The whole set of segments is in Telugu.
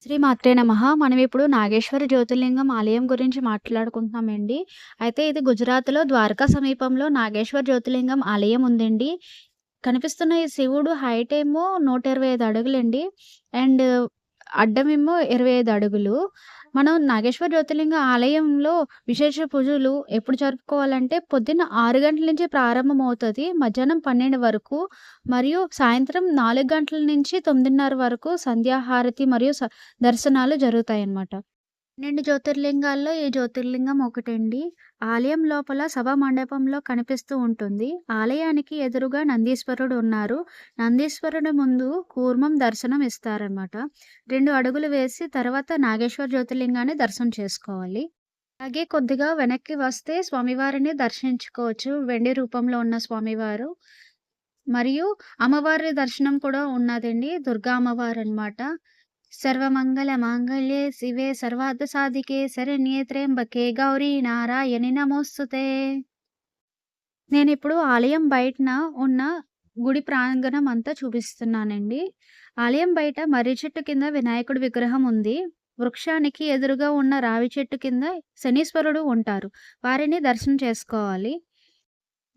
శ్రీ మాత్రే నమః. మనమిప్పుడు నాగేశ్వర జ్యోతిర్లింగం ఆలయం గురించి మాట్లాడుకుంటున్నామండి. అయితే ఇది గుజరాత్‌లో ద్వారకా సమీపంలో నాగేశ్వర జ్యోతిర్లింగం ఆలయం ఉందండి. కనిపిస్తున్న ఈ శివుడు హైట్ ఏమో 125 అడుగులండి. అండ్ అడ్డమేమో 25 అడుగులు. మనం నాగేశ్వర జ్యోతిర్లింగ ఆలయంలో విశేష పూజలు ఎప్పుడు జరుపుకోవాలంటే పొద్దున్న 6 గంటల నుంచి ప్రారంభమవుతది. మధ్యాహ్నం 12 వరకు మరియు సాయంత్రం 4 గంటల నుంచి 9:30 వరకు సంధ్యాహారతి మరియు దర్శనాలు జరుగుతాయన్నమాట. 12 జ్యోతిర్లింగాల్లో ఈ జ్యోతిర్లింగం ఒకటండి. ఆలయం లోపల సభా మండపంలో కనిపిస్తూ ఉంటుంది. ఆలయానికి ఎదురుగా నందీశ్వరుడు ఉన్నారు. నందీశ్వరుడి ముందు కూర్మం దర్శనం ఇస్తారనమాట. 2 అడుగులు వేసి తర్వాత నాగేశ్వర జ్యోతిర్లింగాన్ని దర్శనం చేసుకోవాలి. అలాగే కొద్దిగా వెనక్కి వస్తే స్వామివారిని దర్శించుకోవచ్చు. వెండి రూపంలో ఉన్న స్వామివారు. మరియు అమ్మవారి దర్శనం కూడా ఉన్నదండి. దుర్గా అమ్మవారనమాట. సర్వమంగళ మాంగళ్యే శివే సర్వార్థ సాధికే శరణ్యే త్ర్యంబకే గౌరీ నారాయణి నమోస్తుతే. నేనిప్పుడు ఆలయం బయటన ఉన్న గుడి ప్రాంగణం అంతా చూపిస్తున్నానండి. ఆలయం బయట మర్రి చెట్టు కింద వినాయకుడి విగ్రహం ఉంది. వృక్షానికి ఎదురుగా ఉన్న రావి చెట్టు కింద శనీశ్వరుడు ఉంటారు. వారిని దర్శనం చేసుకోవాలి.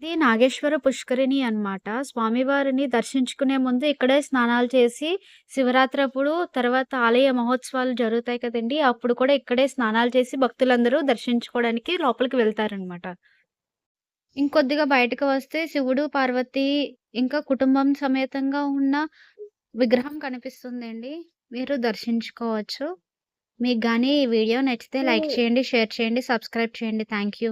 ఇది నాగేశ్వర పుష్కరిణి అన్నమాట. స్వామివారిని దర్శించుకునే ముందు ఇక్కడే స్నానాలు చేసి, శివరాత్రి అప్పుడు తర్వాత ఆలయ మహోత్సవాలు జరుగుతాయి కదండీ! అప్పుడు కూడా ఇక్కడే స్నానాలు చేసి భక్తులందరూ దర్శించుకోవడానికి లోపలికి వెళ్తారనమాట. ఇంకొద్దిగా బయటకు వస్తే శివుడు, పార్వతి ఇంకా కుటుంబం సమేతంగా ఉన్న విగ్రహం కనిపిస్తుందండి. మీరు దర్శించుకోవచ్చు. మీకు గాని ఈ వీడియో నచ్చితే లైక్ చేయండి, షేర్ చేయండి, సబ్స్క్రైబ్ చేయండి. Thank you.